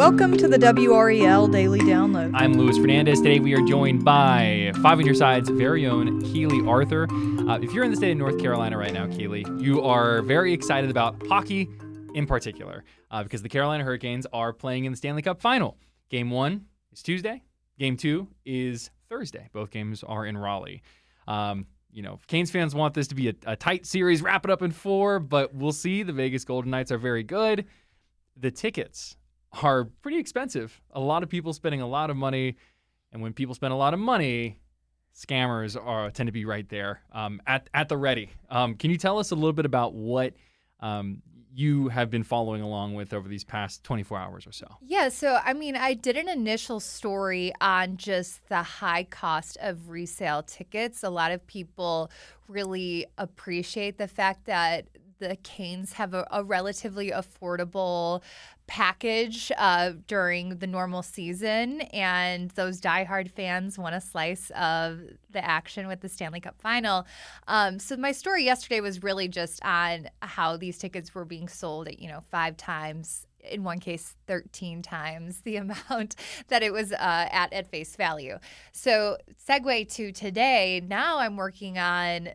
Welcome to the WRAL Daily Download. I'm Luis Fernandez. Today we are joined by 5 on Your Side's very own Keely Arthur. If you're in the state of North Carolina right now, Keely, you are very excited about hockey in particular because the Carolina Hurricanes are playing in the Stanley Cup final. Game 1 is Tuesday. Game 2 is Thursday. Both games are in Raleigh. Canes fans want this to be a tight series, wrap it up in 4, but we'll see. The Vegas Golden Knights are very good. The tickets are pretty expensive. A lot of people spending a lot of money, and when people spend a lot of money, scammers tend to be right there at the ready. Can you tell us a little bit about what you have been following along with over these past 24 hours or so? Yeah, so I did an initial story on just the high cost of resale tickets. A lot of people really appreciate the fact that the Canes have a relatively affordable package during the normal season, and those diehard fans want a slice of the action with the Stanley Cup final. So my story yesterday was really just on how these tickets were being sold at 5 times, in one case 13 times the amount that it was at face value. So segue to today, now I'm working on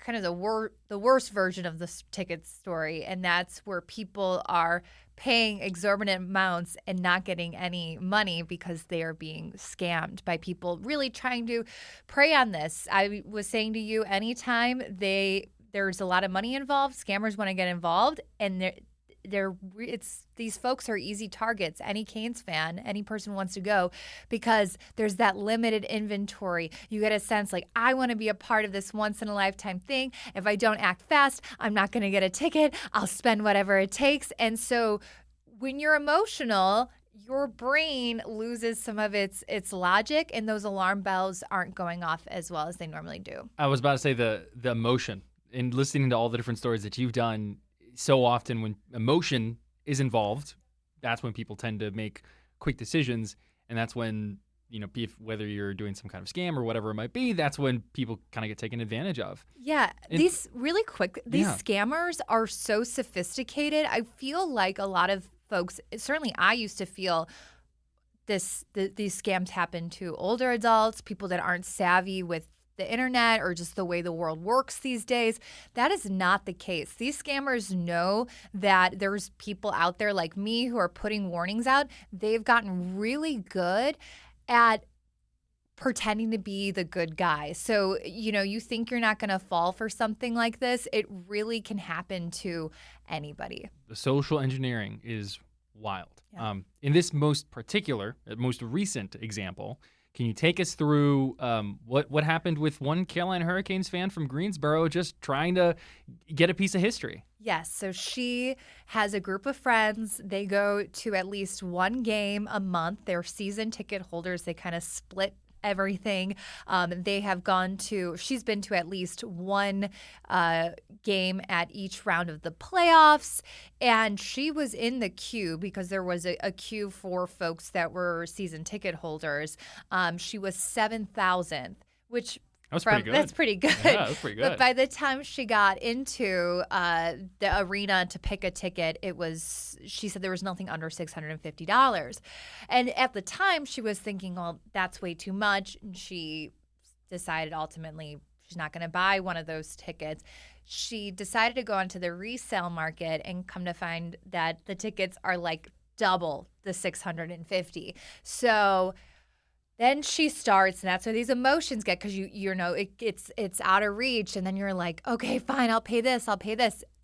kind of the worst version of this ticket story, and that's where people are paying exorbitant amounts and not getting any money because they are being scammed by people really trying to prey on this. I was saying to you, anytime there's a lot of money involved, scammers want to get involved, and these folks are easy targets. Any Canes fan, any person wants to go because there's that limited inventory. You get a sense like, I want to be a part of this once in a lifetime thing. If I don't act fast, I'm not going to get a ticket. I'll spend whatever it takes. And so when you're emotional, your brain loses some of its logic, and those alarm bells aren't going off as well as they normally do. I was about to say the emotion. In listening to all the different stories that you've done, so often when emotion is involved, that's when people tend to make quick decisions, and that's when, whether you're doing some kind of scam or whatever it might be, that's when people kind of get taken advantage of. Yeah, these scammers are so sophisticated. I feel like a lot of folks, certainly I used to feel these scams happen to older adults, people that aren't savvy with the internet or just the way the world works these days. That is not the case. These scammers know that there's people out there like me who are putting warnings out. They've gotten really good at pretending to be the good guy. So, you think you're not going to fall for something like this. It really can happen to anybody. The social engineering is wild. Yeah. In this most recent example, can you take us through what happened with one Carolina Hurricanes fan from Greensboro just trying to get a piece of history? Yes. So she has a group of friends. They go to at least one game a month. They're season ticket holders. They kind of split everything. She's been to at least one game at each round of the playoffs, and she was in the queue because there was a queue for folks that were season ticket holders. She was 7,000th, which That's pretty good. That's pretty good. Yeah, that's pretty good. But by the time she got into the arena to pick a ticket, she said there was nothing under $650. And at the time, she was thinking, well, that's way too much. And she decided ultimately she's not going to buy one of those tickets. She decided to go onto the resale market and come to find that the tickets are like double the $650. So then she starts, and that's where these emotions get, because it's out of reach, and then you're like, okay, fine, I'll pay this.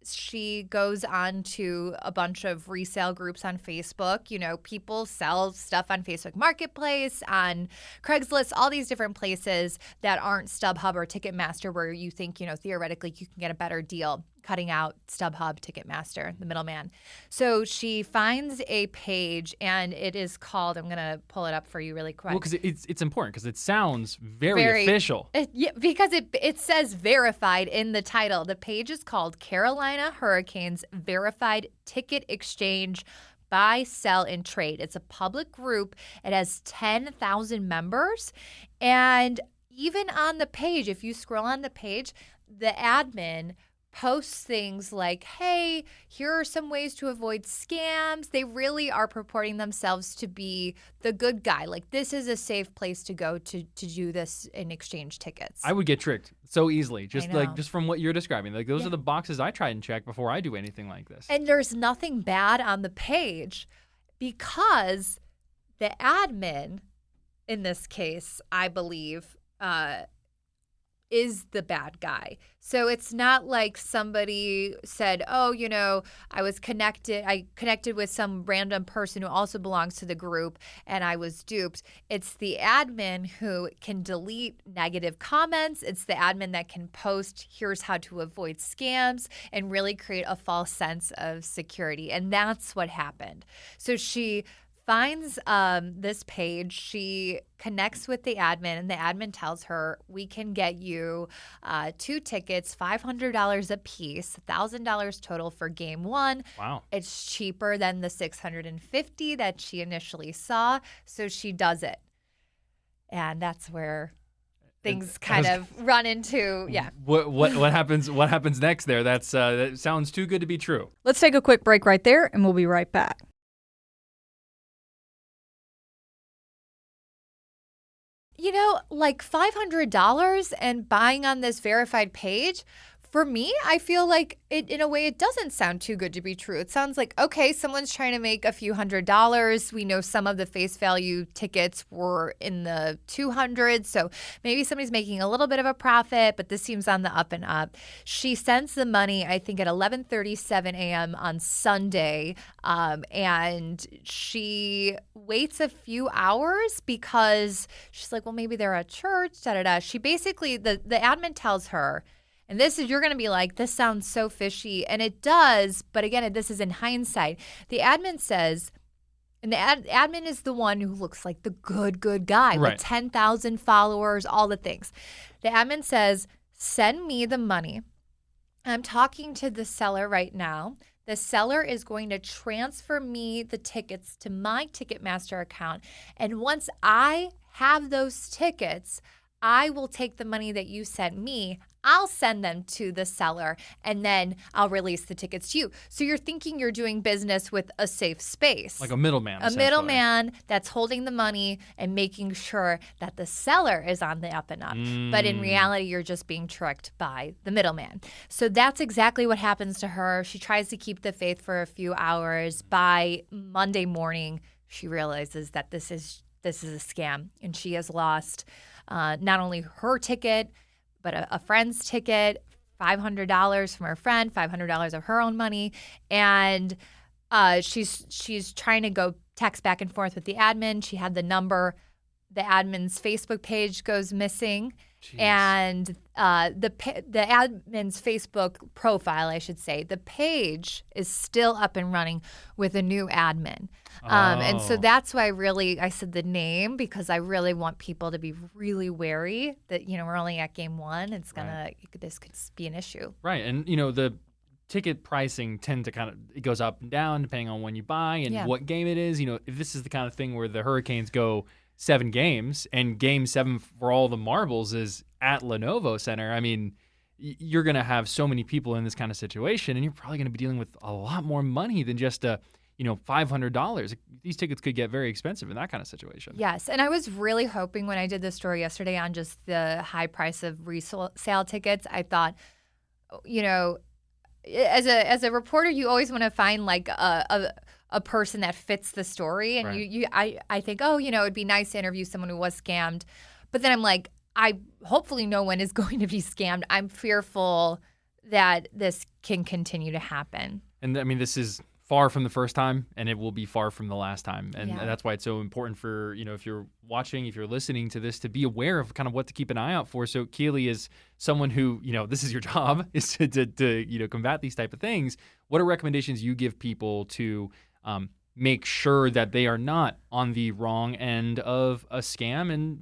She goes on to a bunch of resale groups on Facebook. People sell stuff on Facebook Marketplace, on Craigslist, all these different places that aren't StubHub or Ticketmaster, where you think, theoretically you can get a better deal, cutting out StubHub, Ticketmaster, the middleman. So she finds a page, and it is called, I'm going to pull it up for you really quick. Well, because it's important, because it sounds very official. Because it says verified in the title. The page is called Carolina Hurricanes Verified Ticket Exchange Buy, Sell, and Trade. It's a public group. It has 10,000 members. And even on the page, if you scroll on the page, the admin posts things like, hey, here are some ways to avoid scams. They really are purporting themselves to be the good guy. Like, this is a safe place to go to do this and exchange tickets. I would get tricked so easily, just I know. just from what you're describing. Like, those are the boxes I try and check before I do anything like this. And there's nothing bad on the page because the admin, in this case, I believe, is the bad guy. So it's not like somebody said, oh, I connected with some random person who also belongs to the group and I was duped. It's the admin who can delete negative comments. It's the admin that can post, here's how to avoid scams, and really create a false sense of security. And that's what happened. So she finds this page. She connects with the admin, and the admin tells her, we can get you 2 tickets, $500 a piece, $1,000 total for game 1. Wow. It's cheaper than the $650 that she initially saw, so she does it. And that's where things kind of run into, What happens next there? That sounds too good to be true. Let's take a quick break right there, and we'll be right back. Like $500 and buying on this verified page, for me, I feel like it, in a way, it doesn't sound too good to be true. It sounds like, okay, someone's trying to make a few $100s. We know some of the face value tickets were in the 200s, so maybe somebody's making a little bit of a profit, but this seems on the up and up. She sends the money, I think, at 11:37 a.m. on Sunday, and she waits a few hours because she's like, well, maybe they're at church, da-da-da. She basically, the admin tells her, and you're going to be like, this sounds so fishy. And it does. But again, this is in hindsight. The admin says, and the admin is the one who looks like the good guy, right, with 10,000 followers, all the things. The admin says, send me the money. I'm talking to the seller right now. The seller is going to transfer me the tickets to my Ticketmaster account. And once I have those tickets, I will take the money that you sent me, I'll send them to the seller, and then I'll release the tickets to you. So you're thinking you're doing business with a safe space. Like a middleman. A middleman that's holding the money and making sure that the seller is on the up and up. But in reality, you're just being tricked by the middleman. So that's exactly what happens to her. She tries to keep the faith for a few hours. By Monday morning, she realizes that this is a scam, and she has lost not only her ticket, but a friend's ticket, $500 from her friend, $500 of her own money. And she's trying to go text back and forth with the admin. She had the number. The admin's Facebook page goes missing. Jeez. And the admin's Facebook profile, I should say, the page is still up and running with a new admin. And so that's why I said the name, because I really want people to be really wary that, we're only at game 1. This could be an issue. Right. And, the ticket pricing it goes up and down depending on when you buy and what game it is. If this is the kind of thing where the Hurricanes go 7 games and game 7 for all the marbles is at Lenovo Center, I mean, you're going to have so many people in this kind of situation, and you're probably going to be dealing with a lot more money than just $500. These tickets could get very expensive in that kind of situation. Yes, and I was really hoping when I did this story yesterday on just the high price of resale tickets, I thought, as a reporter, you always want to find like a person that fits the story, and right. I think, it'd be nice to interview someone who was scammed, but then I'm like, hopefully no one is going to be scammed. I'm fearful that this can continue to happen. And I mean, this is far from the first time, and it will be far from the last time. And that's why it's so important for, if you're watching, if you're listening to this, to be aware of kind of what to keep an eye out for. So Keely is someone who, this is your job, is to combat these type of things. What are recommendations you give people to make sure that they are not on the wrong end of a scam and,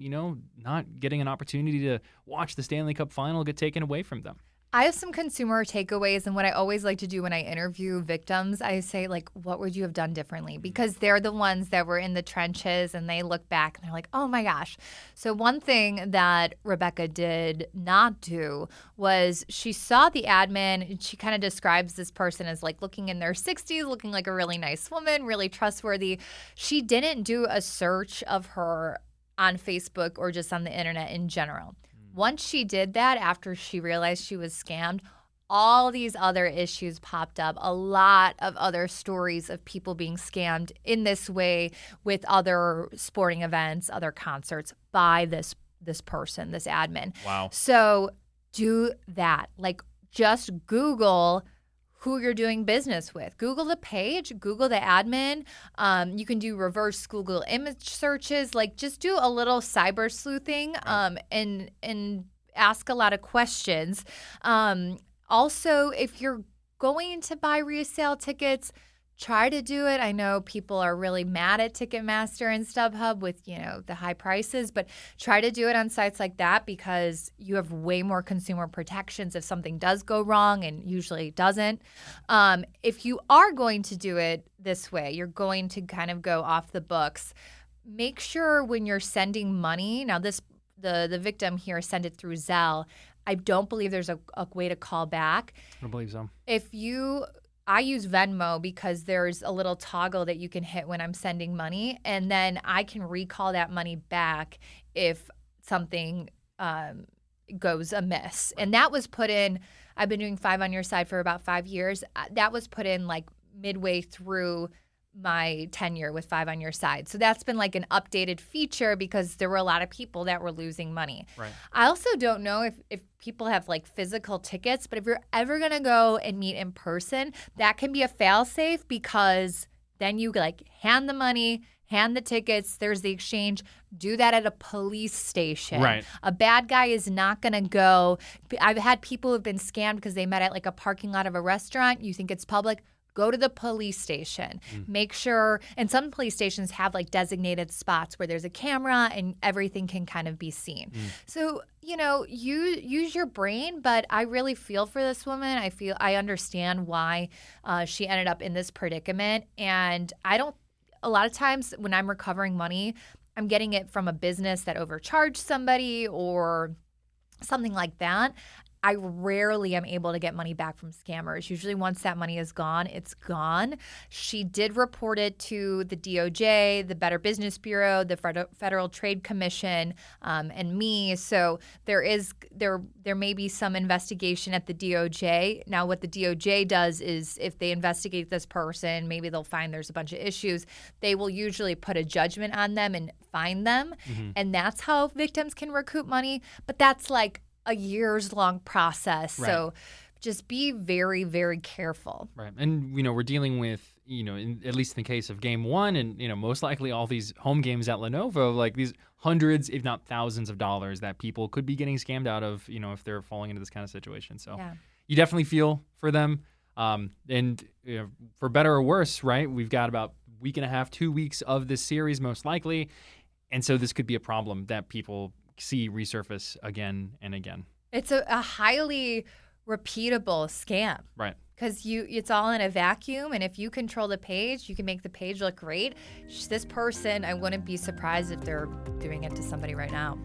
not getting an opportunity to watch the Stanley Cup final get taken away from them? I have some consumer takeaways, and what I always like to do when I interview victims, I say, like, what would you have done differently? Because they're the ones that were in the trenches, and they look back and they're like, oh my gosh. So one thing that Rebecca did not do was she saw the admin, and she kind of describes this person as like looking in their 60s, looking like a really nice woman, really trustworthy. She didn't do a search of her on Facebook or just on the internet in general. Once she did that, after she realized she was scammed, all these other issues popped up. A lot of other stories of people being scammed in this way with other sporting events, other concerts by this person, this admin. Wow. So do that. Like, just Google who you're doing business with. Google the page, Google the admin. You can do reverse Google image searches. Like, just do a little cyber sleuthing and ask a lot of questions. Also, if you're going to buy resale tickets, try to do it. I know people are really mad at Ticketmaster and StubHub with, the high prices, but try to do it on sites like that because you have way more consumer protections if something does go wrong, and usually it doesn't. If you are going to do it this way, you're going to kind of go off the books. Make sure when you're sending money, now the victim here sent it through Zelle. I don't believe there's a way to call back. I don't believe so. I use Venmo because there's a little toggle that you can hit when I'm sending money, and then I can recall that money back if something goes amiss. And that was put in, I've been doing 5 on Your Side for about 5 years. That was put in like midway through my tenure with 5 on Your Side. So that's been like an updated feature because there were a lot of people that were losing money. Right. I also don't know if people have like physical tickets, but if you're ever going to go and meet in person, that can be a fail-safe because then you like hand the money, hand the tickets, there's the exchange. Do that at a police station. Right. A bad guy is not going to go. I've had people who've been scammed because they met at like a parking lot of a restaurant. You think it's public. Go to the police station. Make sure, and some police stations have like designated spots where there's a camera and everything can kind of be seen. So, use your brain, but I really feel for this woman. I understand why she ended up in this predicament. And a lot of times when I'm recovering money, I'm getting it from a business that overcharged somebody or something like that. I rarely am able to get money back from scammers. Usually once that money is gone, it's gone. She did report it to the DOJ, the Better Business Bureau, the Federal Trade Commission, and me. So there may be some investigation at the DOJ. Now what the DOJ does is if they investigate this person, maybe they'll find there's a bunch of issues. They will usually put a judgment on them and fine them. And that's how victims can recoup money. But that's like a years-long process. Right. So just be very, very careful. Right. And, we're dealing with, at least in the case of game one and, most likely all these home games at Lenovo, like these hundreds, if not thousands of dollars that people could be getting scammed out of, if they're falling into this kind of situation. So you definitely feel for them. And for better or worse, right, we've got about a week and a half, 2 weeks of this series most likely. And so this could be a problem that people see resurface again and again. It's a highly repeatable scam. Right. Because it's all in a vacuum, and if you control the page, you can make the page look great. This person, I wouldn't be surprised if they're doing it to somebody right now.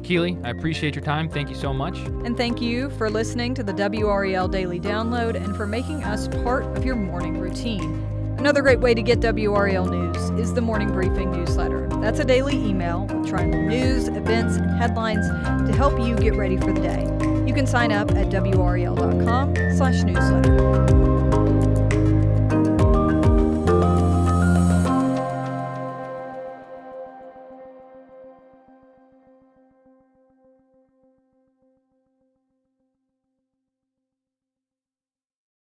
Keely, I appreciate your time. Thank you so much. And thank you for listening to the WRAL Daily Download and for making us part of your morning routine. Another great way to get WRAL news is the Morning Briefing newsletter. That's a daily email with triangle news, events, and headlines to help you get ready for the day. You can sign up at WRAL.com/newsletter.